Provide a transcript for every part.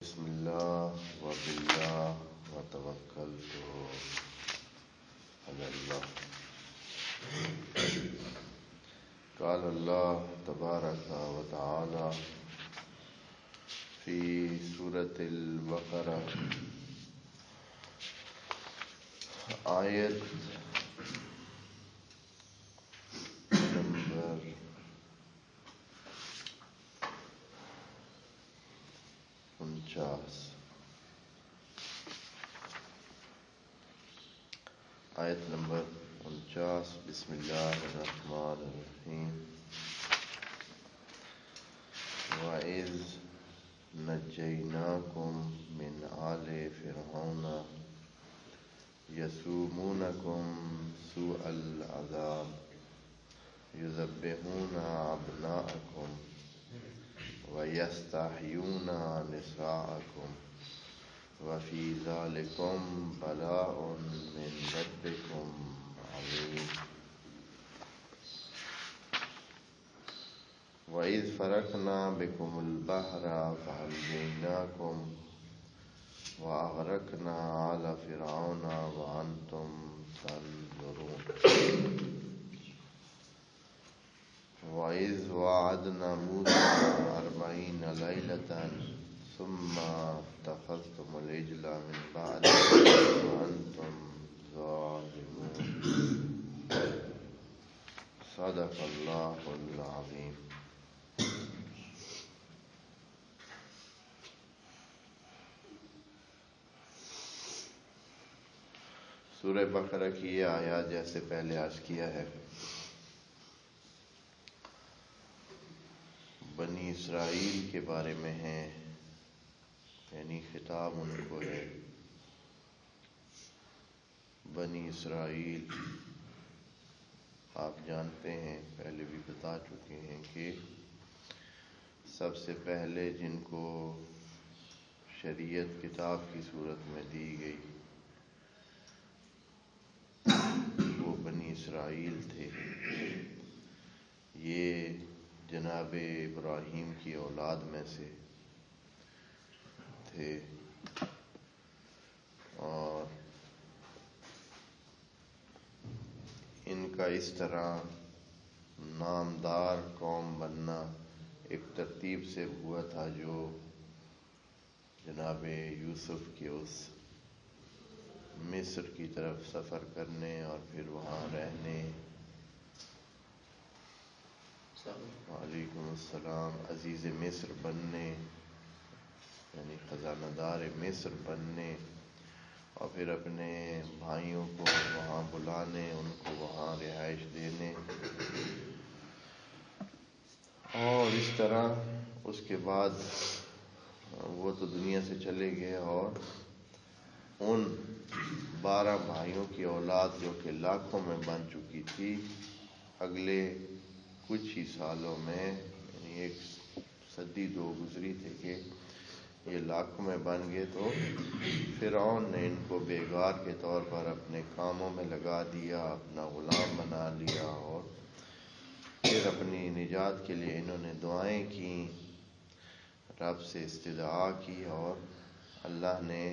بسم اللہ وباللہ وتوکلت علی اللہ۔ قال اللہ تبارک و تعالی فی سورۃ البقرہ آیت نمبر 49۔ آیت نمبر 49۔ بسم اللہ الرحمن الرحیم۔ وَإِذْ نَجَّيْنَاكُمْ مِنْ آلِ فِرْعَوْنَ يَسُومُونَكُمْ سُوءَ الْعَذَابِ يُذَبِّحُونَ أَبْنَاءَكُمْ وَيَسْتَحْيُونَ نِسَاءَكُمْ وَفِي ذَلِكُمْ بَلَاءٌ مِّن رَبِّكُمْ عَظِيمٌ۔ وَإِذْ فَرَقْنَا بِكُمُ الْبَحْرَ فَأَنْجَيْنَاكُمْ وَأَغْرَقْنَا آلَ فِرْعَوْنَ وَأَنْتُمْ تَنظُرُونَ۔ وَإِذْ وَعَدْنَا مُوسَىٰ 40 لَيْلَةً ثُمَّ اتَّخَذْتُمُ الْعِجْلَ مِن بَعْدِهِ وَأَنْتُمْ ظَالِمُونَ۔ صدق اللہ العظیم۔ سورہ بقرہ کی یہ آیات جیسے پہلے عرض کیا ہے، بنی اسرائیل کے بارے میں ہیں، یعنی خطاب ان کو ہے۔ بنی اسرائیل آپ جانتے ہیں، پہلے بھی بتا چکے ہیں کہ سب سے پہلے جن کو شریعت کتاب کی صورت میں دی گئی وہ بنی اسرائیل تھے۔ یہ جناب ابراہیم کی اولاد میں سے تھے، اور ان کا اس طرح نامدار قوم بننا ایک ترتیب سے ہوا تھا جو جناب یوسف کے اس مصر کی طرف سفر کرنے اور پھر وہاں رہنے، وعلیکم السلام، عزیز مصر بننے، یعنی خزانہ دار مصر بننے، اور پھر اپنے بھائیوں کو وہاں بلانے، ان کو وہاں رہائش دینے، اور اس طرح اس کے بعد وہ تو دنیا سے چلے گئے، اور ان 12 بھائیوں کی اولاد جو کہ لاکھوں میں بن چکی تھی، اگلے کچھ ہی سالوں میں، یعنی 1 صدی 2 گزری تھے کہ یہ لاکھوں میں بن گئے، تو فرعون نے ان کو بیگار کے طور پر اپنے کاموں میں لگا دیا، اپنا غلام بنا لیا، اور پھر اپنی نجات کے لیے انہوں نے دعائیں کیں، رب سے استدعا کی، اور اللہ نے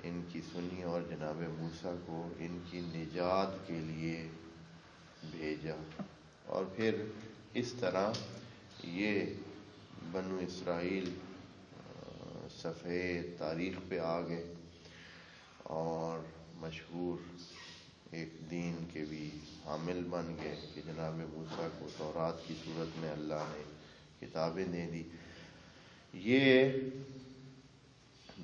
ان کی سنی اور جناب موسیٰ کو ان کی نجات کے لیے بھیجا، اور پھر اس طرح یہ بنو اسرائیل صفحے تاریخ پہ آ گئے، اور مشہور ایک دین کے بھی حامل بن گئے کہ جناب موسیٰ کو تورات کی صورت میں اللہ نے کتابیں دے دی۔ یہ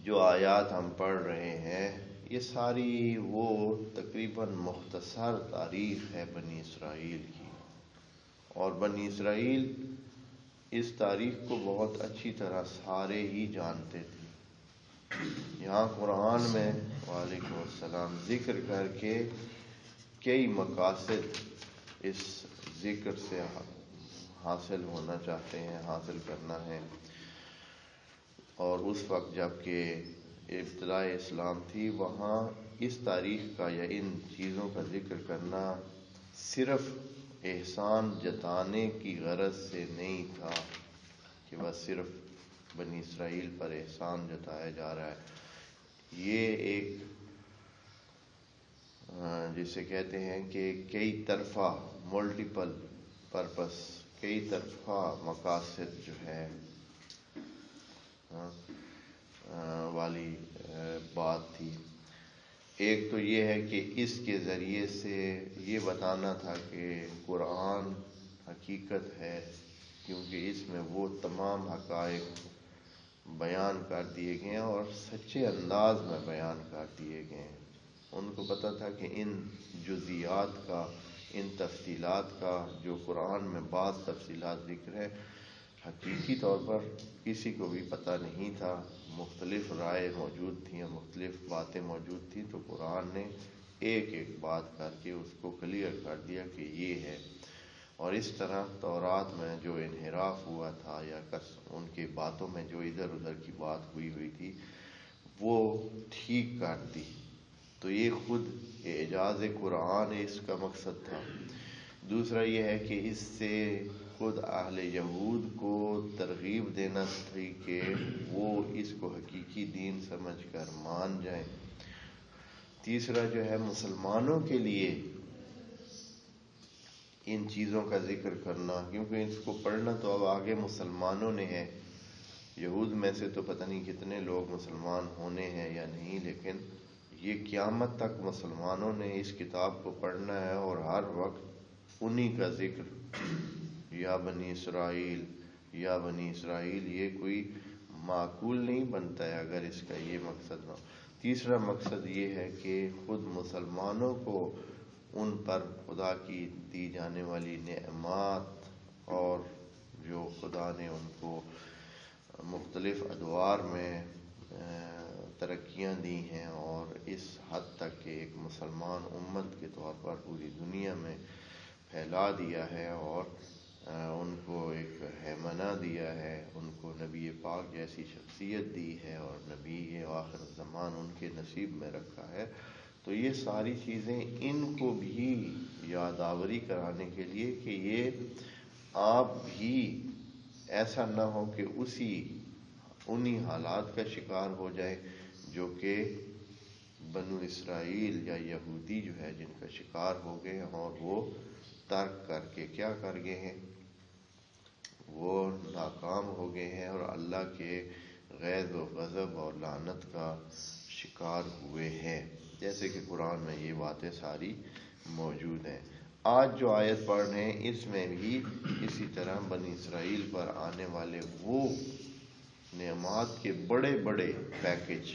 جو آیات ہم پڑھ رہے ہیں، یہ ساری وہ تقریباً مختصر تاریخ ہے بنی اسرائیل کی، اور بنی اسرائیل اس تاریخ کو بہت اچھی طرح سارے ہی جانتے تھے۔ یہاں قرآن میں وعلیکم السلام ذکر کر کے کئی مقاصد اس ذکر سے حاصل ہونا چاہتے ہیں، حاصل کرنا ہے، اور اس وقت جب کہ ابتدائے اسلام تھی، وہاں اس تاریخ کا یا ان چیزوں کا ذکر کرنا صرف احسان جتانے کی غرض سے نہیں تھا کہ بس صرف بنی اسرائیل پر احسان جتایا جا رہا ہے. یہ ایک جسے کہتے ہیں کہ کئی طرفہ ملٹیپل پرپس، کئی طرفہ مقاصد جو ہے والی بات تھی. ایک تو یہ ہے کہ اس کے ذریعے سے یہ بتانا تھا کہ قرآن حقیقت ہے، کیونکہ اس میں وہ تمام حقائق بیان کر دیے گئے ہیں اور سچے انداز میں بیان کر دیے گئے ہیں. ان کو پتہ تھا کہ ان جزیات کا، ان تفصیلات کا جو قرآن میں بعض تفصیلات ذکر ہے، حقیقی طور پر کسی کو بھی پتہ نہیں تھا. مختلف رائے موجود تھیں، مختلف باتیں موجود تھیں، تو قرآن نے ایک ایک بات کر کے اس کو کلیئر کر دیا کہ یہ ہے. اور اس طرح تورات میں جو انحراف ہوا تھا یا ان کی باتوں میں جو ادھر ادھر کی بات ہوئی تھی وہ ٹھیک کر دی. تو یہ خود اعجاز قرآن اس کا مقصد تھا. دوسرا یہ ہے کہ اس سے خود اہل یہود کو ترغیب دینا تھی کہ وہ اس کو حقیقی دین سمجھ کر مان جائیں. تیسرا جو ہے مسلمانوں کے لیے ان چیزوں کا ذکر کرنا، کیونکہ اس کو پڑھنا تو اب آگے مسلمانوں نے ہے. یہود میں سے تو پتہ نہیں کتنے لوگ مسلمان ہونے ہیں یا نہیں، لیکن یہ قیامت تک مسلمانوں نے اس کتاب کو پڑھنا ہے اور ہر وقت انہی کا ذکر، یا بنی اسرائیل یا بنی اسرائیل. یہ کوئی معقول نہیں بنتا ہے اگر اس کا یہ مقصد نہ ہو. تیسرا مقصد یہ ہے کہ خود مسلمانوں کو ان پر خدا کی دی جانے والی نعمات اور جو خدا نے ان کو مختلف ادوار میں ترقیاں دی ہیں اور اس حد تک کہ ایک مسلمان امت کے طور پر پوری دنیا میں پھیلا دیا ہے اور ان کو ایک ہیمنہ دیا ہے، ان کو نبی پاک جیسی شخصیت دی ہے اور نبی آخر الزمان ان کے نصیب میں رکھا ہے. تو یہ ساری چیزیں ان کو بھی یادآوری کرانے کے لیے کہ یہ آپ بھی ایسا نہ ہو کہ انہی حالات کا شکار ہو جائے جو کہ بنو اسرائیل یا یہودی جو ہے جن کا شکار ہو گئے ہیں، اور وہ ترک کر کے کیا کر گئے ہیں، وہ ناکام ہو گئے ہیں اور اللہ کے غیظ و غضب اور لعنت کا شکار ہوئے ہیں، جیسے کہ قرآن میں یہ باتیں ساری موجود ہیں. آج جو آیت پڑھ رہے ہیں اس میں بھی اسی طرح بنی اسرائیل پر آنے والے وہ نعمات کے بڑے بڑے پیکج،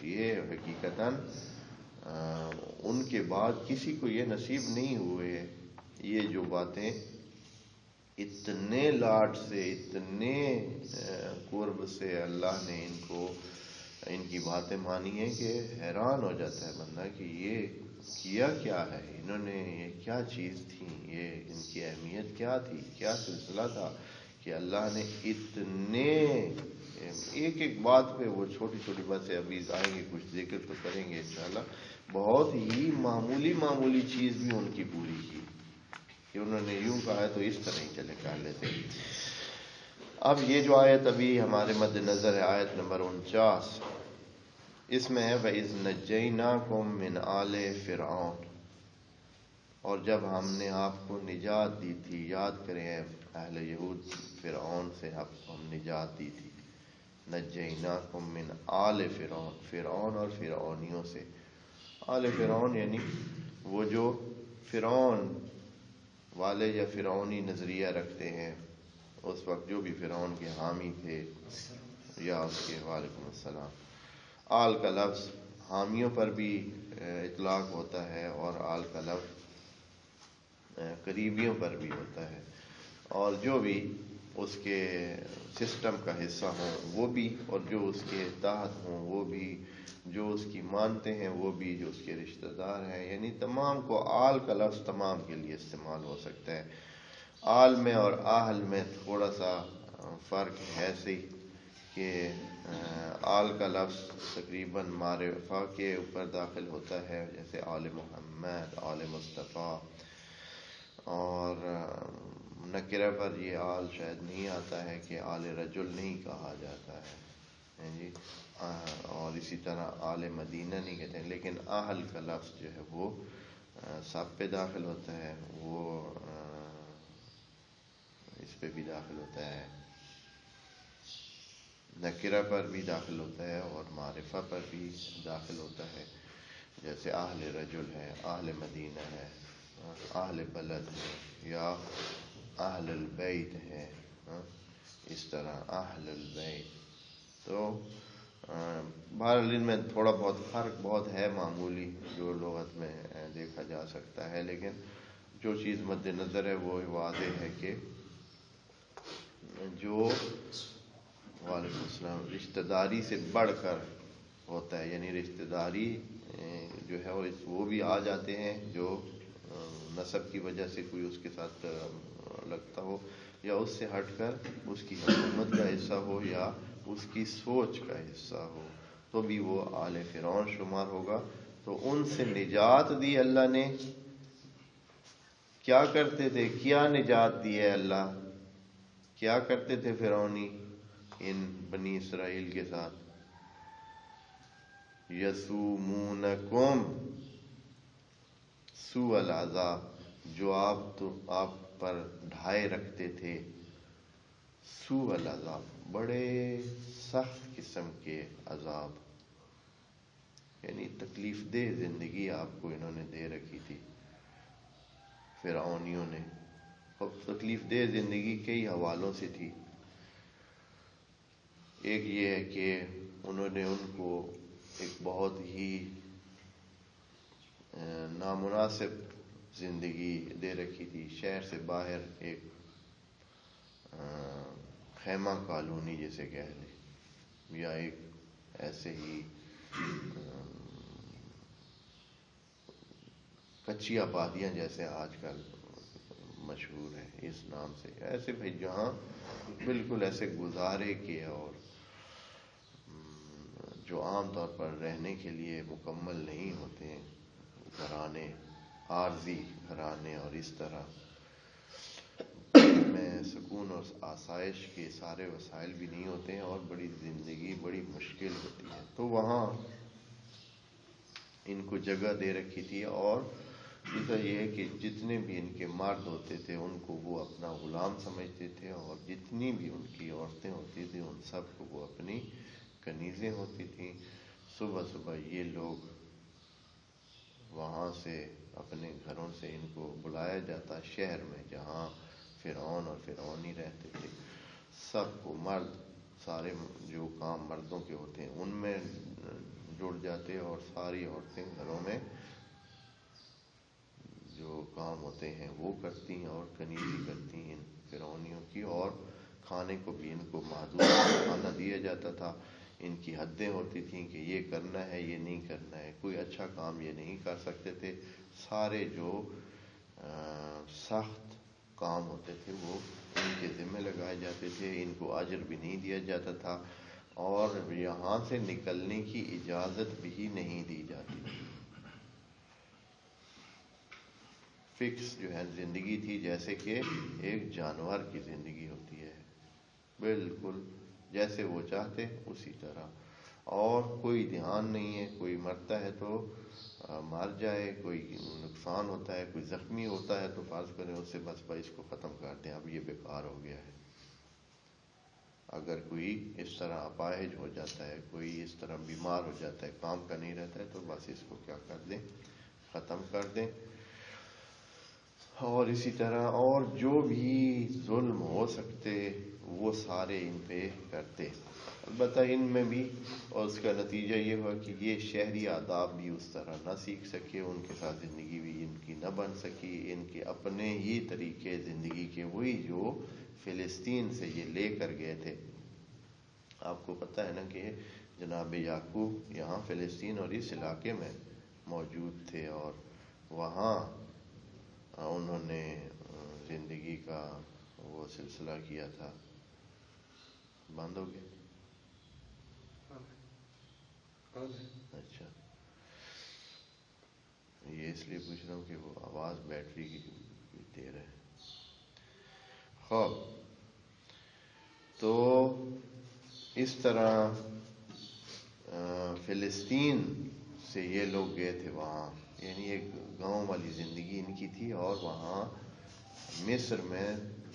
یہ حقیقتاً ان کے بعد کسی کو یہ نصیب نہیں ہوئے. یہ جو باتیں اتنے لاڈ سے، اتنے قرب سے اللہ نے ان کی باتیں مانی ہیں کہ حیران ہو جاتا ہے بندہ کہ یہ کیا کیا ہے انہوں نے، یہ کیا چیز تھی، یہ ان کی اہمیت کیا تھی، کیا سلسلہ تھا کہ اللہ نے اتنے ایک ایک بات پہ، وہ چھوٹی چھوٹی باتیں ابھی آئیں گے، کچھ ذکر تو کریں گے انشاءاللہ. بہت ہی معمولی چیز بھی ان کی پوری کی کہ انہوں نے یوں کہا ہے تو اس طرح ہی چلے کر لیتے. اب یہ جو آیت ابھی ہمارے مد نظر ہے، آیت نمبر 49، اس میں ہے وَإِذْ نَجَّيْنَاكُمْ مِنْ آلِ فِرْعَوْنَ، اور جب ہم نے آپ کو نجات دی تھی. یاد کریں اہل یہود، فرعون سے ہم نجات دی تھی. نجیناکم من آل فرعون، فرعون اور فرعونیوں سے. آل فرعون یعنی وہ جو فرعون والے یا فرعونی نظریہ رکھتے ہیں، اس وقت جو بھی فرعون کے حامی تھے یا اس کے، وعلیکم السلام. آل کا لفظ حامیوں پر بھی اطلاق ہوتا ہے اور آل کا لفظ قریبیوں پر بھی ہوتا ہے، اور جو بھی اس کے سسٹم کا حصہ ہوں وہ بھی، اور جو اس کے تحت ہوں وہ بھی، جو اس کی مانتے ہیں وہ بھی، جو اس کے رشتہ دار ہیں، یعنی تمام کو آل کا لفظ تمام کے لیے استعمال ہو سکتا ہے. آل میں اور اہل میں تھوڑا سا فرق ہے صحیح کہ آل کا لفظ تقریباً معرفہ کے اوپر داخل ہوتا ہے، جیسے آل محمد، آل مصطفیٰ، اور نکرہ پر یہ آل شاید نہیں آتا ہے کہ آل رجل نہیں کہا جاتا ہے جی، اور اسی طرح آل مدینہ نہیں کہتے ہیں، لیکن اہل کا لفظ جو ہے وہ سب پہ داخل ہوتا ہے، وہ اس پہ بھی داخل ہوتا ہے، نکرہ پر بھی داخل ہوتا ہے اور معرفہ پر بھی داخل ہوتا ہے، جیسے اہل رجل ہے، اہل مدینہ ہے، اہل بلد ہے، یا اہل البیت ہے، اس طرح اہل البیت۔ تو بہرحال ان میں تھوڑا بہت فرق بہت ہے معمولی جو لغت میں دیکھا جا سکتا ہے، لیکن جو چیز مد نظر ہے وہ واضح ہے کہ جو وعلیکم السلام رشتہ داری سے بڑھ کر ہوتا ہے، یعنی رشتہ داری جو ہے وہ بھی آ جاتے ہیں جو نسب کی وجہ سے کوئی اس کے ساتھ لگتا ہو، یا اس سے ہٹ کر اس کی حکومت کا حصہ ہو یا اس کی سوچ کا حصہ ہو، تو بھی وہ آل فرعون شمار ہوگا۔ تو ان سے نجات دی اللہ نے۔ کیا کرتے تھے؟ کیا نجات دی ہے اللہ؟ کیا کرتے تھے فرعونی ان بنی اسرائیل کے ساتھ؟ یسومونکم سوء العذاب، جو آپ پر ڈھائے رکھتے تھے، سوء العذاب، بڑے سخت قسم کے عذاب، یعنی تکلیف دہ زندگی آپ کو انہوں نے دے رکھی تھی فرعونیوں نے۔ اور تکلیف دہ زندگی کئی حوالوں سے تھی۔ ایک یہ ہے کہ انہوں نے ان کو ایک بہت ہی نامناسب زندگی دے رکھی تھی، شہر سے باہر ایک خیمہ کالونی جیسے کہہ لیں، یا ایک ایسے ہی کچی آبادیاں جیسے آج کل مشہور ہے اس نام سے، ایسے بھائی جہاں بالکل ایسے گزارے کے اور جو عام طور پر رہنے کے لیے مکمل نہیں ہوتے ہیں، گھرانے، عارضی گھرانے، اور اس طرح میں سکون اور آسائش کے سارے وسائل بھی نہیں ہوتے ہیں، اور بڑی زندگی بڑی مشکل ہوتی ہے۔ تو وہاں ان کو جگہ دے رکھی تھی، اور دوسرا یہ ہے کہ جتنے بھی ان کے مرد ہوتے تھے ان کو وہ اپنا غلام سمجھتے تھے، اور جتنی بھی ان کی عورتیں ہوتی تھیں ان سب کو وہ اپنی کنیزیں ہوتی تھیں۔ صبح صبح یہ لوگ وہاں سے اپنے گھروں سے ان کو بلایا جاتا شہر میں جہاں فرعون اور فرعونی رہتے تھے، سب کو مرد سارے جو کام مردوں کے ہوتے ہیں ان میں جڑ جاتے، اور ساری عورتیں گھروں میں جو کام ہوتے ہیں وہ کرتی ہیں اور کنیزی کرتی ہیں فرعونیوں کی، اور کھانے کو بھی ان کو محدود کھانا دیا جاتا تھا۔ ان کی حدیں ہوتی تھیں کہ یہ کرنا ہے یہ نہیں کرنا ہے، کوئی اچھا کام یہ نہیں کر سکتے تھے، سارے جو سخت کام ہوتے تھے وہ ان کے ذمہ لگائے جاتے تھے، ان کو اجر بھی نہیں دیا جاتا تھا، اور یہاں سے نکلنے کی اجازت بھی نہیں دی جاتی تھی۔ فکس جو ہے زندگی تھی، جیسے کہ ایک جانور کی زندگی ہوتی ہے، بالکل جیسے وہ چاہتے اسی طرح، اور کوئی دھیان نہیں ہے، کوئی مرتا ہے تو مر جائے، کوئی نقصان ہوتا ہے، کوئی زخمی ہوتا ہے تو فرض کریں اس سے بس اس کو ختم کر دیں، اب یہ بیکار ہو گیا ہے۔ اگر کوئی اس طرح اپاہج ہو جاتا ہے، کوئی اس طرح بیمار ہو جاتا ہے، کام کا نہیں رہتا ہے، تو بس اس کو کیا کر دیں، ختم کر دیں۔ اور اسی طرح اور جو بھی ظلم ہو سکتے وہ سارے ان پہ کرتے، البتہ ان میں بھی، اور اس کا نتیجہ یہ ہوا کہ یہ شہری آداب بھی اس طرح نہ سیکھ سکے، ان کے ساتھ زندگی بھی ان کی نہ بن سکی، ان کے اپنے ہی طریقے زندگی کے وہی جو فلسطین سے یہ لے کر گئے تھے۔ آپ کو پتہ ہے نا کہ جناب یعقوب یہاں فلسطین اور اس علاقے میں موجود تھے، اور وہاں انہوں نے زندگی کا وہ سلسلہ کیا تھا۔ بند ہو گیا؟ اچھا، یہ اس لیے پوچھ رہا ہوں کہ وہ آواز بیٹری کی دے رہے ہیں۔ خوب تو اس طرح فلسطین سے یہ لوگ گئے تھے وہاں، یعنی ایک گاؤں والی زندگی ان کی تھی، اور وہاں مصر میں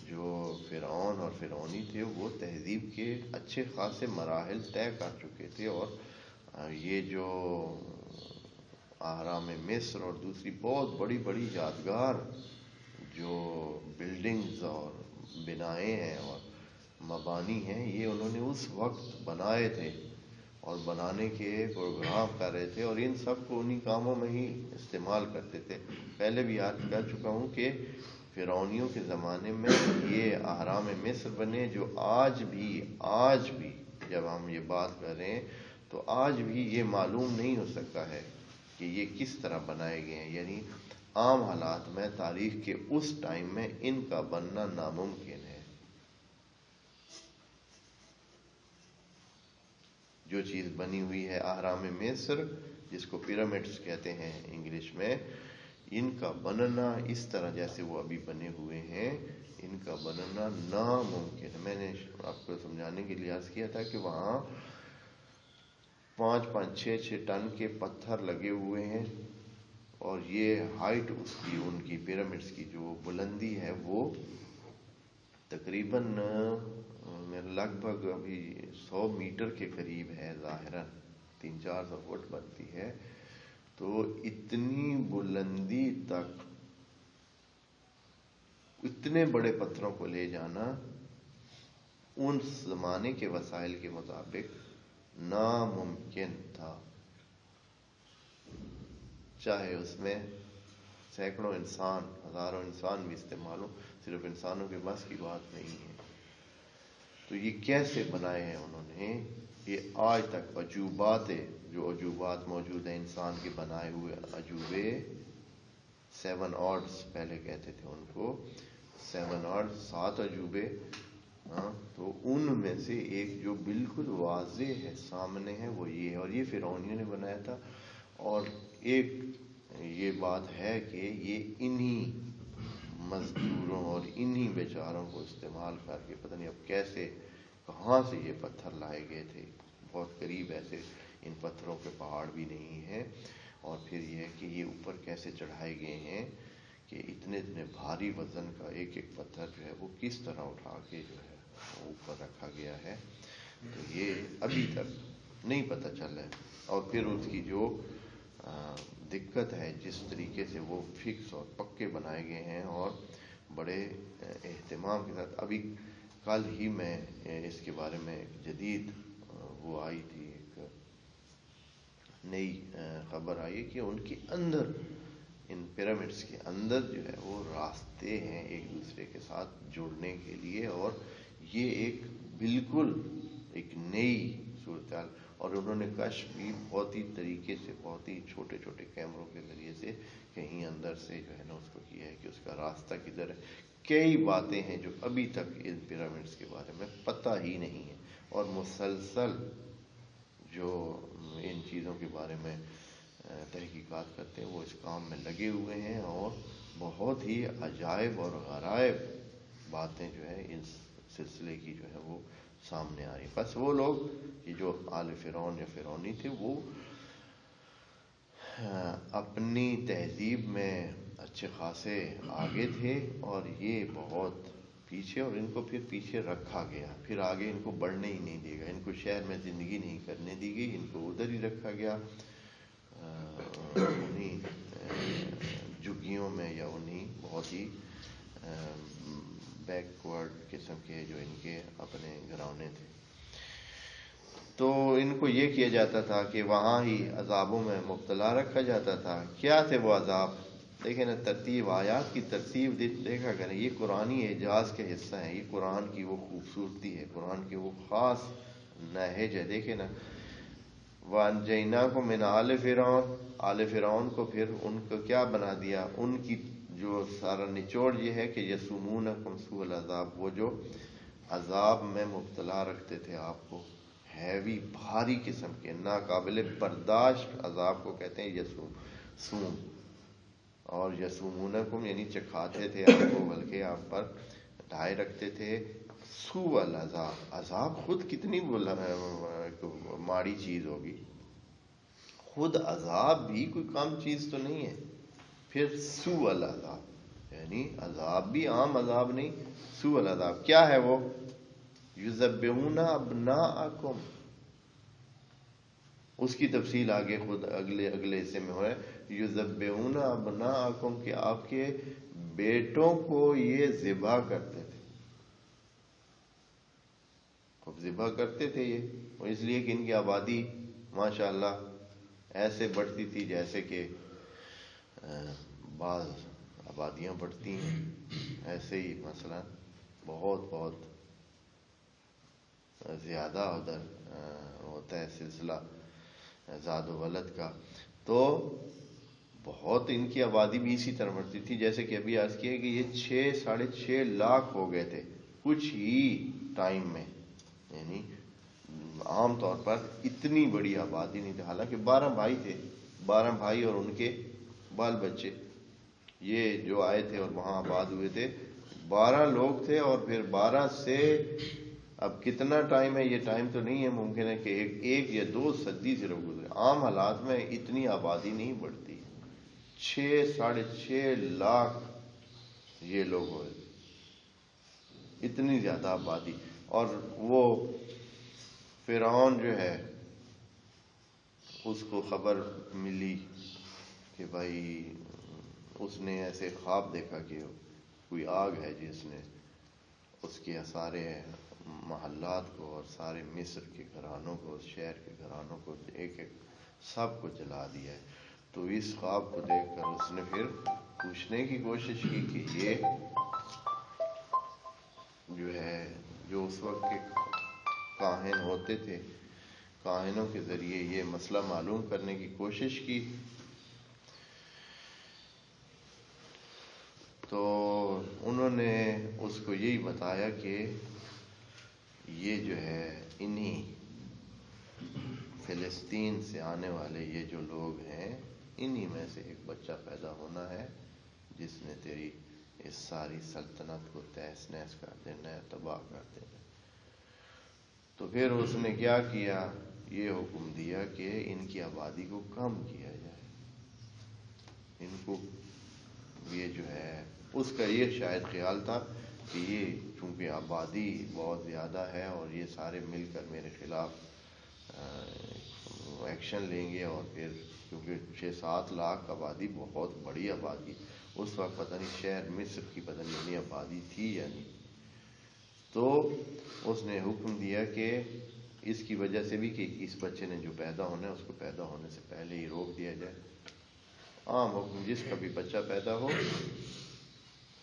جو فرعون اور فرعونی تھے وہ تہذیب کے اچھے خاصے مراحل طے کر چکے تھے، اور یہ جو اہرام مصر اور دوسری بہت بڑی بڑی یادگار جو بلڈنگز اور بنائیں ہیں اور مبانی ہیں، یہ انہوں نے اس وقت بنائے تھے اور بنانے کے پروگرام کر رہے تھے، اور ان سب کو انہی کاموں میں ہی استعمال کرتے تھے۔ پہلے بھی یاد کر چکا ہوں کہ فرعونیوں کے زمانے میں یہ اہرام مصر بنے، جو آج بھی جب ہم یہ بات کر رہے ہیں تو آج بھی یہ معلوم نہیں ہو سکتا ہے کہ یہ کس طرح بنائے گئے ہیں، یعنی عام حالات میں تاریخ کے اس ٹائم میں ان کا بننا ناممکن ہے۔ جو چیز بنی ہوئی ہے اہرام مصر، جس کو پیرامڈز کہتے ہیں انگلش میں، ان کا بننا اس طرح جیسے وہ ابھی بنے ہوئے ہیں، ان کا بننا ناممکن ہے۔ میں نے آپ کو سمجھانے کے لیے عرض کیا تھا کہ وہاں 5-5 6-6 ٹن کے پتھر لگے ہوئے ہیں، اور یہ ہائٹ اس کی، ان کی پیرامڈز کی جو بلندی ہے وہ تقریباً لگ بھگ ابھی 100 میٹر کے قریب ہے، ظاہراً 300-400 فٹ بنتی ہے۔ تو اتنی بلندی تک اتنے بڑے پتھروں کو لے جانا ان زمانے کے وسائل کے مطابق ناممکن تھا، چاہے اس میں سینکڑوں انسان، ہزاروں انسان بھی استعمال ہو، صرف انسانوں کے بس کی بات نہیں ہے۔ تو یہ کیسے بنائے ہیں انہوں نے، یہ آج تک عجوبات، جو عجوبات موجود ہیں انسان کے بنائے ہوئے عجوبے، 7 آرٹس پہلے کہتے تھے ان کو، 7 آرٹس، 7 عجوبے، تو ان میں سے ایک جو بالکل واضح ہے، سامنے ہے، وہ یہ ہے، اور یہ فرعونیوں نے بنایا تھا۔ اور ایک یہ بات ہے کہ یہ انہی مزدوروں اور انہی بیچاروں کو استعمال کر کے، پتہ نہیں اب کیسے کہاں سے یہ پتھر لائے گئے تھے، بہت قریب ایسے ان پتھروں کے پہاڑ بھی نہیں ہیں، اور پھر یہ ہے کہ یہ اوپر کیسے چڑھائے گئے ہیں کہ اتنے بھاری وزن کا ایک ایک پتھر جو ہے وہ کس طرح اٹھا کے جو ہے اوپر رکھا گیا ہے، تو یہ ابھی تک نہیں پتہ چلا ہے۔ اور پھر اس کی جو دقت ہے، جس طریقے سے وہ فکس اور پکے بنائے گئے ہیں اور بڑے اہتمام کے ساتھ، ابھی کل ہی میں اس کے بارے میں ایک جدید وہ آئی تھی، ایک نئی خبر آئی کہ ان کے اندر، ان پیرامڈز کے اندر جو ہے وہ راستے ہیں ایک دوسرے کے ساتھ جڑنے کے لیے، اور یہ ایک بالکل ایک نئی صورتحال، اور انہوں نے کشف بھی بہت ہی طریقے سے، بہت ہی چھوٹے چھوٹے کیمروں کے ذریعے سے کہیں اندر سے جو ہے نا اس کو کیا ہے کہ اس کا راستہ کدھر ہے۔ کئی باتیں ہیں جو ابھی تک ان پیرامڈز کے بارے میں پتہ ہی نہیں ہے، اور مسلسل جو ان چیزوں کے بارے میں تحقیقات کرتے ہیں وہ اس کام میں لگے ہوئے ہیں، اور بہت ہی عجائب اور غرائب باتیں جو ہے اس سلسلے کی جو ہے وہ سامنے آ رہی۔ بس وہ لوگ کہ جو آل فرعون یا فرعونی تھے، وہ اپنی تہذیب میں اچھے خاصے آگے تھے، اور یہ بہت پیچھے، اور ان کو پھر پیچھے رکھا گیا، پھر آگے ان کو بڑھنے ہی نہیں دیا گیا، ان کو شہر میں زندگی نہیں کرنے دی گئی، ان کو ادھر ہی رکھا گیا، انہیں جھگیوں میں، یا انہیں بہت ہی بیکورڈ قسم کے جو ان کے اپنے گھرانے تھے۔ تو ان کو یہ کیا جاتا تھا کہ وہاں ہی عذابوں میں مبتلا رکھا جاتا تھا۔ کیا تھے وہ عذاب؟ دیکھیں نا، ترتیب، آیات کی ترتیب دیکھا کریں، یہ قرآنی اعجاز کے حصہ ہیں، یہ قرآن کی وہ خوبصورتی ہے، قرآن کی وہ خاص نہج ہے۔ دیکھیں نا، وَأَنجَيْنَاكُم مِّنْ آلِ فِرْعَوْنَ، آل فرعون کو پھر ان کو کیا بنا دیا، ان کی جو سارا نچوڑ یہ ہے کہ یسومونکم سوء العذاب، وہ جو عذاب میں مبتلا رکھتے تھے آپ کو، ہیوی، بھاری قسم کے، ناقابل برداشت عذاب کو کہتے ہیں سوم، اور یسومونکم یعنی چکھاتے تھے آپ کو، بلکہ آپ پر ڈھائے رکھتے تھے سوء العذاب. عذاب خود کتنی ماڑی چیز ہوگی، خود عذاب بھی کوئی کم چیز تو نہیں ہے، پھر سوء العذاب یعنی عذاب بھی عام عذاب نہیں، سوء العذاب. کیا ہے وہ؟ یذبحون ابناءکم، اس کی تفصیل آگے خود اگلے حصے میں ہے. یذبحون ابناءکم کہ آپ کے بیٹوں کو یہ ذبح کرتے تھے. خوب ذبح کرتے تھے یہ، اور اس لیے کہ ان کی آبادی ماشاءاللہ ایسے بڑھتی تھی جیسے کہ بعض آبادیاں بڑھتی ہیں، ایسے ہی مثلا بہت بہت زیادہ ادھر ہوتا ہے سلسلہ زاد و ولد کا. تو بہت ان کی آبادی بھی اسی طرح بڑھتی تھی، جیسے کہ ابھی عرض کیا کہ یہ 6-6.5 لاکھ ہو گئے تھے کچھ ہی ٹائم میں. یعنی عام طور پر اتنی بڑی آبادی نہیں تھی، حالانکہ 12 بھائی تھے، 12 بھائی اور ان کے بال بچے، یہ جو آئے تھے اور وہاں آباد ہوئے تھے 12 لوگ تھے. اور پھر 12 سے اب کتنا ٹائم ہے، یہ ٹائم تو نہیں ہے، ممکن ہے کہ ایک یا 2 صدی صرف گزرے. عام حالات میں اتنی آبادی نہیں بڑھتی. 6-6.5 لاکھ یہ لوگ ہوئے، اتنی زیادہ آبادی. اور وہ فرعون جو ہے اس کو خبر ملی کہ بھائی اس نے ایسے خواب دیکھا کہ کوئی آگ ہے جس نے اس کے سارے محلات کو اور سارے مصر کے گھرانوں کو، شہر کے گھرانوں کو ایک ایک سب کو جلا دیا ہے. تو اس خواب کو دیکھ کر اس نے پھر پوچھنے کی کوشش کی کہ یہ جو ہے جو اس وقت کے کاہن ہوتے تھے، کاہنوں کے ذریعے یہ مسئلہ معلوم کرنے کی کوشش کی. تو انہوں نے اس کو یہی بتایا کہ یہ جو ہے انہی فلسطین سے آنے والے یہ جو لوگ ہیں انہی میں سے ایک بچہ پیدا ہونا ہے جس نے تیری اس ساری سلطنت کو تہس نہس کر دینا ہے، تباہ کر دینا ہے. تو پھر اس نے کیا کیا، یہ حکم دیا کہ ان کی آبادی کو کم کیا جائے. ان کو یہ جو ہے اس کا یہ شاید خیال تھا کہ یہ چونکہ آبادی بہت زیادہ ہے اور یہ سارے مل کر میرے خلاف ایکشن لیں گے، اور پھر کیونکہ 6-7 لاکھ آبادی بہت بڑی آبادی، اس وقت پتہ نہیں شہر مصر کی پتہ نہیں اتنی آبادی تھی یا نہیں. تو اس نے حکم دیا کہ اس کی وجہ سے بھی کہ اس بچے نے جو پیدا ہونا ہے اس کو پیدا ہونے سے پہلے ہی روک دیا جائے. عام حکم جس کا بھی بچہ پیدا ہو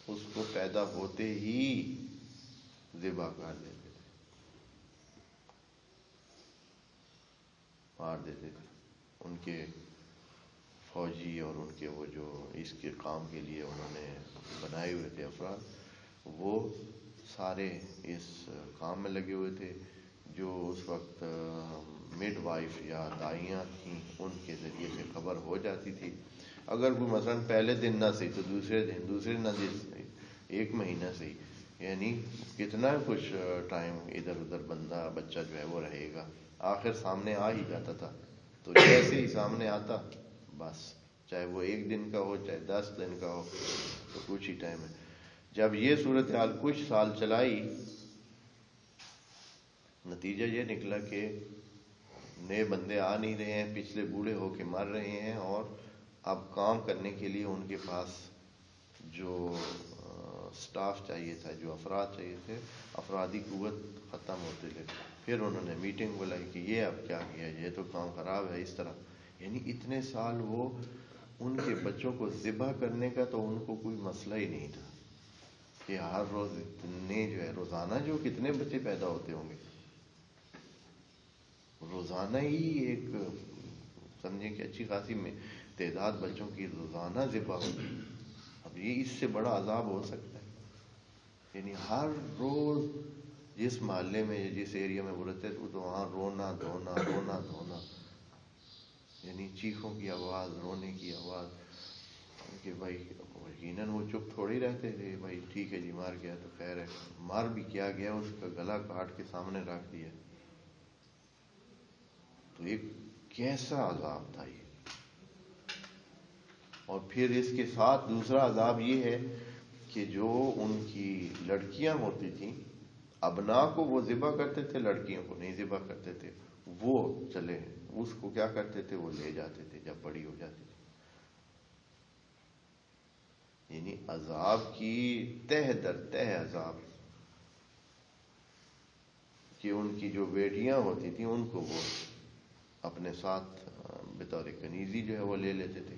اس کو پیدا ہوتے ہی ذبح کر دیتے تھے، مار دیتے تھے. ان کے فوجی اور ان کے وہ جو اس کے کام کے لیے انہوں نے بنائے ہوئے تھے افراد، وہ سارے اس کام میں لگے ہوئے تھے. جو اس وقت مڈ وائف یا دائیاں تھیں ان کے ذریعے سے خبر ہو جاتی تھی. اگر کوئی مثلا پہلے دن نہ صحیح تو دوسرے دن نہ صحیح، 1 مہینہ صحیح، یعنی کتنا کچھ ٹائم ادھر ادھر بندہ بچہ جو ہے وہ رہے گا، آخر سامنے آ ہی جاتا تھا. تو جیسے ہی سامنے آتا بس، چاہے وہ 1 دن کا ہو چاہے 10 دن کا ہو، تو کچھ ہی ٹائم ہے. جب یہ صورتحال کچھ سال چلائی، نتیجہ یہ نکلا کہ نئے بندے آ نہیں رہے ہیں، پچھلے بوڑھے ہو کے مر رہے ہیں، اور اب کام کرنے کے لیے ان کے پاس جو سٹاف چاہیے تھا، جو افراد چاہیے تھے، افرادی قوت ختم ہوتے گئے. پھر انہوں نے میٹنگ بلائی کہ یہ اب کیا کیا، یہ تو کام خراب ہے اس طرح. یعنی اتنے سال وہ ان کے بچوں کو ذبح کرنے کا تو ان کو کوئی مسئلہ ہی نہیں تھا کہ ہر روز اتنے جو ہے روزانہ جو کتنے بچے پیدا ہوتے ہوں گے، روزانہ ہی ایک سمجھیں کہ اچھی خاصی میں تعداد بچوں کی روزانہ ذبح ہوتی. اب یہ اس سے بڑا عذاب ہو سکتا ہے؟ یعنی ہر روز جس محلے میں جس ایریا میں وہ رہتے تھے تو وہاں رونا دھونا یعنی چیخوں کی آواز، رونے کی آواز. کہ بھائی یقیناً وہ چپ تھوڑی رہتے تھے، بھائی ٹھیک ہے جی مار گیا تو خیر ہے، مار بھی کیا گیا، اس کا گلا کاٹ کے سامنے رکھ دیا، تو ایک کیسا عذاب تھا یہ۔ اور پھر اس کے ساتھ دوسرا عذاب یہ ہے کہ جو ان کی لڑکیاں ہوتی تھیں، ابنا کو وہ ذبح کرتے تھے، لڑکیوں کو نہیں ذبح کرتے تھے، وہ چلے اس کو کیا کرتے تھے، وہ لے جاتے تھے جب بڑی ہو جاتی تھی۔ یعنی عذاب کی تہ در تہ عذاب، کہ ان کی جو بیٹیاں ہوتی تھیں ان کو وہ اپنے ساتھ بطور کنیزی جو ہے وہ لے لیتے تھے۔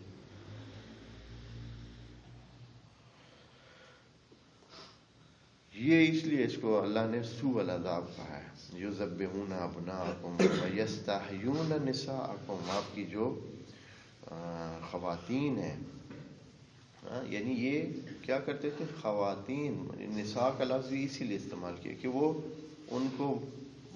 یہ اس لیے اس کو اللہ نے سوء العذاب کہا ہے۔ یذبحون ابناءکم ویستحیون نساءکم، آپ کی جو خواتین ہیں، یعنی یہ کیا کرتے تھے، خواتین، نساء کا لفظ بھی اسی لیے استعمال کیا کہ وہ ان کو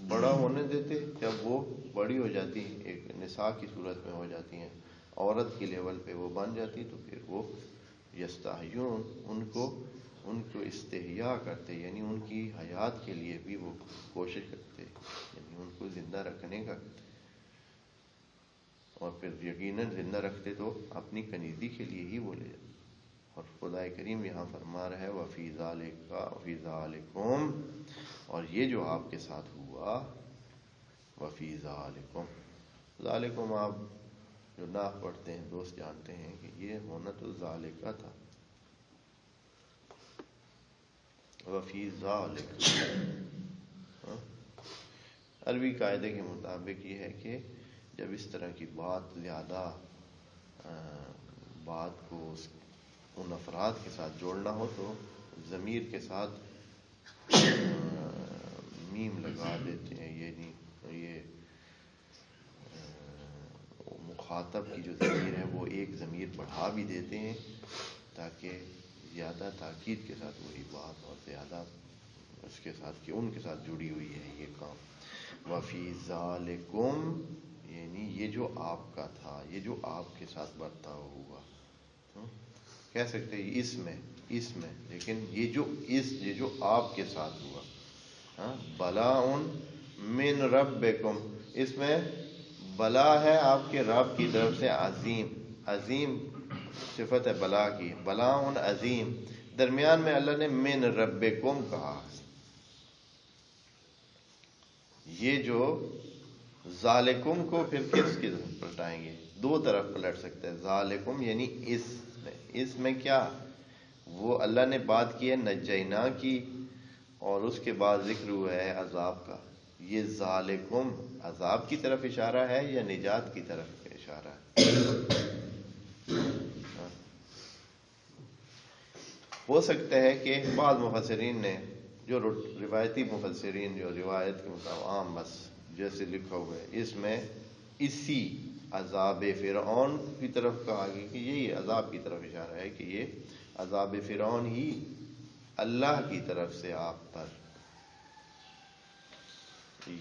بڑا ہونے دیتے، جب وہ بڑی ہو جاتی، ایک نساء کی صورت میں ہو جاتی ہیں، عورت کی لیول پہ وہ بن جاتی، تو پھر وہ یستحیون، ان کو استحیاء کرتے، یعنی ان کی حیات کے لیے بھی وہ کوشش کرتے، یعنی ان کو زندہ رکھنے کا، اور پھر یقیناً زندہ رکھتے تو اپنی کنیزی کے لیے ہی وہ لے جاتے۔ اور خدا کریم یہاں فرما رہا ہے وَفِي ذَلِكُمْ، اور یہ جو آپ کے ساتھ ہوا، وَفِي ذَلِكُمْ، آپ جو ناف پڑھتے ہیں دوست جانتے ہیں کہ یہ ہونا تو ذالکہ تھا، وفی ذالک، عربی قاعدے کے مطابق یہ ہے کہ جب اس طرح کی بات زیادہ بات کو ان افراد کے ساتھ جوڑنا ہو تو ضمیر کے ساتھ میم لگا دیتے ہیں، یہ مخاطب کی جو ضمیر ہے وہ ایک ضمیر بڑھا بھی دیتے ہیں تاکہ زیادہ تاکید کے ساتھ وہی بات اور زیادہ اس کے ساتھ کہ ان کے ساتھ جڑی ہوئی ہے یہ کام۔ وفی ذالکم، یعنی یہ جو آپ کا تھا، یہ جو آپ کے ساتھ برتاؤ ہوا، کہہ سکتے ہیں اس میں، لیکن یہ جو آپ کے ساتھ ہوا، بلاء من ربکم، اس میں بلا ہے آپ کے رب کی طرف سے، عظیم صفت ہے بلا کی، بلاء عظیم، درمیان میں اللہ نے من ربکم کہا۔ یہ جو ذالکم کو پھر کس کی طرف پلٹائیں گے، دو طرف پلٹ سکتے ہیں، ذالکم یعنی اس میں کیا، وہ اللہ نے بات کی ہے نجینا کی، اور اس کے بعد ذکر ہوا ہے عذاب کا، یہ ذالکم عذاب کی طرف اشارہ ہے یا نجات کی طرف اشارہ ہے؟ ہو سکتا ہے کہ بعض مفسرین نے، جو روایتی مفسرین جو روایت کے مطابق عام بس جیسے لکھا ہوا ہے، اس میں اسی عذاب فرعون کی طرف کہا گیا کہ یہی عذاب کی طرف اشارہ ہے کہ یہ عذاب فرعون ہی اللہ کی طرف سے آپ پر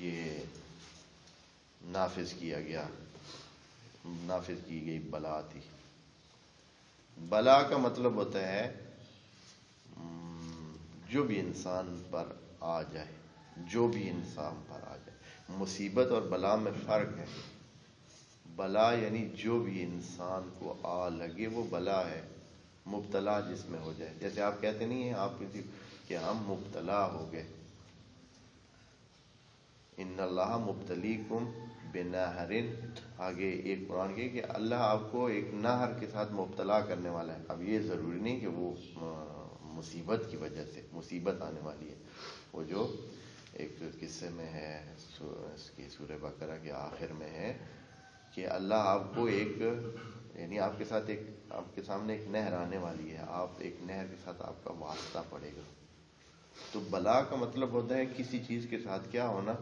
یہ نافذ کی گئی بلا تھی۔ بلا کا مطلب ہوتا ہے جو بھی انسان پر آ جائے، مصیبت اور بلا میں فرق ہے۔ بلا یعنی جو بھی انسان کو آ لگے وہ بلا ہے، مبتلا جس میں ہو جائے، جیسے آپ کہتے نہیں ہیں آپ کسی کہ ہم مبتلا ہو گئے، ان اللہ مبتلیکم بنہر، آگے ایک قرآن کے کہ اللہ آپ کو ایک نہر کے ساتھ مبتلا کرنے والا ہے۔ اب یہ ضروری نہیں کہ وہ مصیبت کی وجہ سے مصیبت آنے والی ہے، وہ جو ایک قصے میں ہے اس کی سورہ بقرہ کے آخر میں ہے کہ اللہ آپ کو یعنی آپ کے سامنے ایک نہر آنے والی ہے، آپ ایک نہر کے ساتھ آپ کا واسطہ پڑے گا۔ تو بلا کا مطلب ہوتا ہے کسی چیز کے ساتھ کیا ہونا،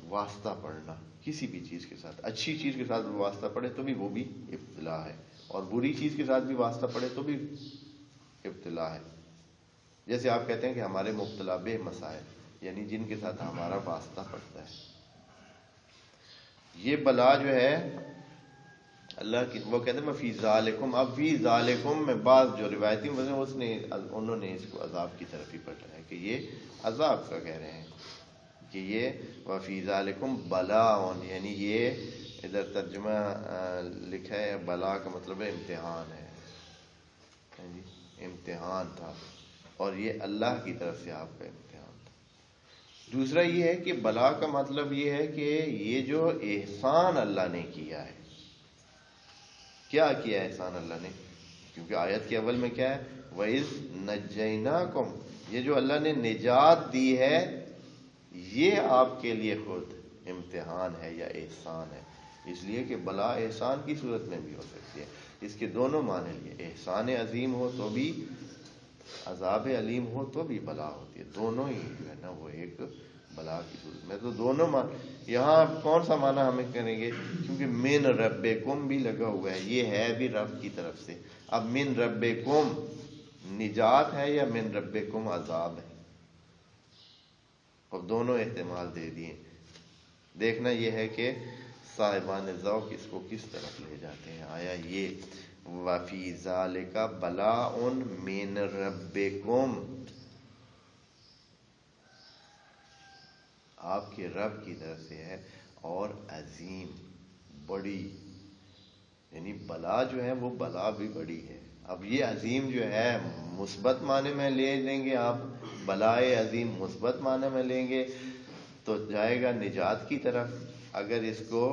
واسطہ پڑنا، کسی بھی چیز کے ساتھ، اچھی چیز کے ساتھ واسطہ پڑے تو بھی وہ بھی ابتلا ہے، اور بری چیز کے ساتھ بھی واسطہ پڑے تو بھی ابتلا ہے۔ جیسے آپ کہتے ہیں کہ ہمارے مبتلا بے مسائل، یعنی جن کے ساتھ ہمارا واسطہ پڑتا ہے۔ یہ بلا جو ہے اللہ کی وہ کہتے ہیں میں فی ذالکم، اب فی ذالکم میں بعض جو روایتی انہوں نے اس کو عذاب کی طرف ہی پلٹا ہے کہ یہ عذاب کا کہہ رہے ہیں کہ یہ وفی ذالکم بلاء، یعنی یہ ادھر ترجمہ لکھا ہے بلا کا مطلب ہے امتحان ہے جی، امتحان تھا، اور یہ اللہ کی طرف سے آپ کا امتحان تھا۔ دوسرا یہ ہے کہ بلا کا مطلب یہ ہے کہ یہ جو احسان اللہ نے کیا ہے، کیا کیا ہے احسان اللہ نے، کیونکہ آیت کے اول میں کیا ہے وَإِذْ نَجَّيْنَاكُمْ، یہ جو اللہ نے نجات دی ہے یہ آپ کے لیے خود امتحان ہے یا احسان ہے، اس لیے کہ بلا احسان کی صورت میں بھی ہو سکتی ہے، اس کے دونوں معنی لیے، احسان عظیم ہو تو بھی، عذاب علیم ہو تو بھی بلا ہوتی ہے، دونوں ہی جو ہے نا وہ ایک بلا کی صورت میں، تو دونوں یہاں کون سا معنی ہمیں کریں گے، کیونکہ من ربکم بھی لگا ہوا ہے، یہ ہے بھی رب کی طرف سے، اب من ربکم نجات ہے یا من ربکم عذاب ہے، اور دونوں احتمال دے دیے، دیکھنا یہ ہے کہ صاحبان ذوق اس کو کس طرف لے جاتے ہیں، آیا یہ وفی ذالک بلاء من ربکم، آپ کے رب کی طرف سے ہے، اور عظیم بڑی، یعنی بلا جو ہے وہ بلا بھی بڑی ہے، اب یہ عظیم جو ہے مثبت معنی میں لے لیں گے آپ، بلائے عظیم مثبت معنی میں لیں گے تو جائے گا نجات کی طرف، اگر اس کو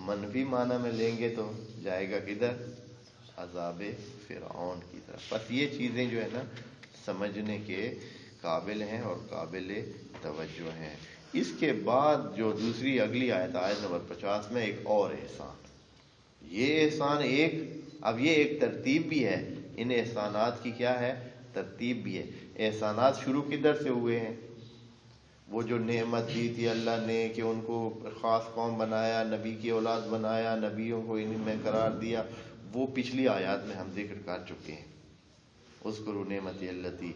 منفی معنی میں لیں گے تو جائے گا کدھر، عذاب فرعون کی طرف۔ بس یہ چیزیں جو ہے نا سمجھنے کے قابل ہیں اور قابل توجہ ہیں۔ اس کے بعد جو دوسری اگلی آیت، آیت نمبر 50 میں ایک اور احسان، یہ احسان ایک، اب یہ ایک ترتیب بھی ہے، ان احسانات کی کیا ہے، ترتیب بھی ہے۔ احسانات شروع کدھر سے ہوئے ہیں، وہ جو نعمت دی تھی اللہ نے کہ ان کو خاص قوم بنایا، نبی کی اولاد بنایا، نبیوں کو ان میں قرار دیا، وہ پچھلی آیات میں ہم ذکر کر چکے ہیں، اذکروا نعمتی التی،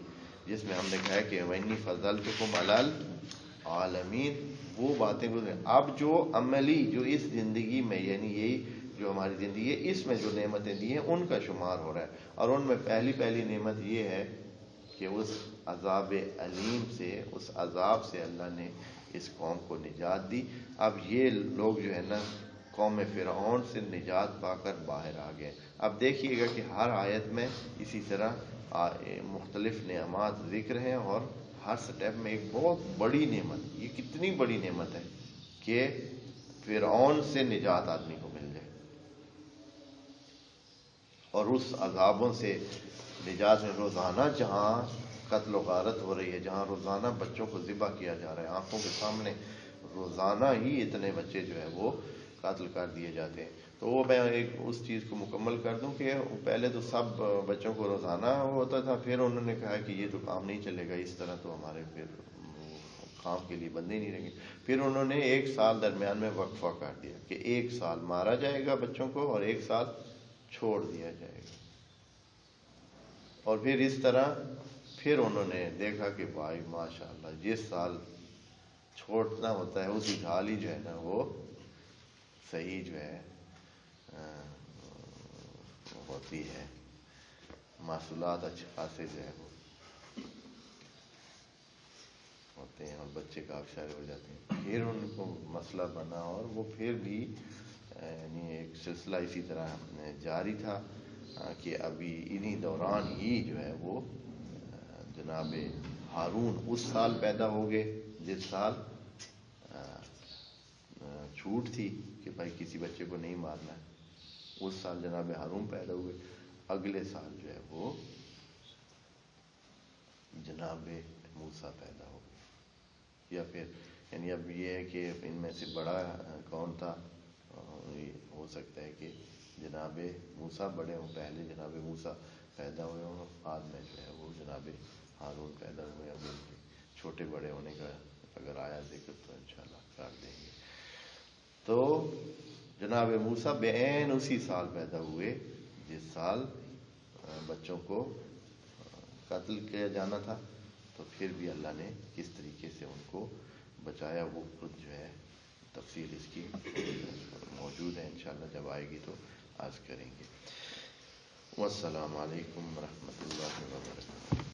جس میں ہم نے کہا ہے کہ وَإِنِّي فَضَّلْتُكُمْ عَلَى العالمین، وہ باتیں گزرے۔ اب جو عملی جو اس زندگی میں، یعنی یہی جو ہماری زندگی ہے اس میں جو نعمتیں دی ہیں ان کا شمار ہو رہا ہے، اور ان میں پہلی نعمت یہ ہے کہ اس عذاب علیم سے، اس عذاب سے اللہ نے اس قوم کو نجات دی۔ اب یہ لوگ جو ہے نا قوم فرعون سے نجات پا کر باہر آ گئے۔ اب دیکھیے گا کہ ہر آیت میں اسی طرح مختلف نعمات ذکر ہیں، اور ہر سٹیپ میں ایک بہت بڑی نعمت، یہ کتنی بڑی نعمت ہے کہ فرعون سے نجات آدمی کو مل جائے، اور اس عذابوں سے نجات میں روزانہ جہاں قتل و غارت ہو رہی ہے، جہاں روزانہ بچوں کو ذبح کیا جا رہا ہے آنکھوں کے سامنے، روزانہ ہی اتنے بچے جو ہے وہ قتل کر دیے جاتے ہیں۔ تو وہ میں ایک اس چیز کو مکمل کر دوں کہ پہلے تو سب بچوں کو روزانہ ہوتا تھا، پھر انہوں نے کہا کہ یہ تو کام نہیں چلے گا، اس طرح تو ہمارے پھر کام کے لیے بندے نہیں رہیں گے، پھر انہوں نے 1 سال درمیان میں وقفہ کر دیا کہ 1 سال مارا جائے گا بچوں کو اور 1 سال چھوڑ دیا جائے گا، اور پھر اس طرح پھر انہوں نے دیکھا کہ بھائی ماشاءاللہ جس سال چھوڑنا ہوتا ہے اسی سال ہی جو ہے نا وہ صحیح جو ہے ہوتی ہے، محصولات اچھے خاصے جو ہے وہ ہوتے ہیں، اور بچے کافی سارے ہو جاتے ہیں۔ پھر ان کو مسئلہ بنا، اور وہ پھر بھی یعنی ایک سلسلہ اسی طرح جاری تھا کہ ابھی انہی دوران ہی جو ہے وہ جناب ہارون اس سال پیدا ہو گئے جس سال چھوٹ تھی کہ بھائی کسی بچے کو نہیں مارنا ہے، اس سال جناب ہارون پیدا ہوئے، اگلے سال جو ہے وہ جناب موسیٰ پیدا ہو گئے، یا پھر یعنی اب یہ ہے کہ ان میں سے بڑا کون تھا، ہو سکتا ہے کہ جناب موسیٰ بڑے ہوں، پہلے جناب موسیٰ پیدا ہوئے ہوں، بعد میں جو ہے وہ جناب ہارون پیدا ہوئے۔ اب ان کے چھوٹے بڑے ہونے کا اگر آیا ذکر تو انشاءاللہ کر دیں گے۔ تو جناب موسیٰ بعین اسی سال پیدا ہوئے جس سال بچوں کو قتل کیا جانا تھا، تو پھر بھی اللہ نے کس طریقے سے ان کو بچایا وہ خود جو ہے تفصیل اس کی موجود ہے، انشاءاللہ جب آئے گی تو عرض کریں گے۔ والسلام علیکم ورحمۃ اللہ وبرکاتہ۔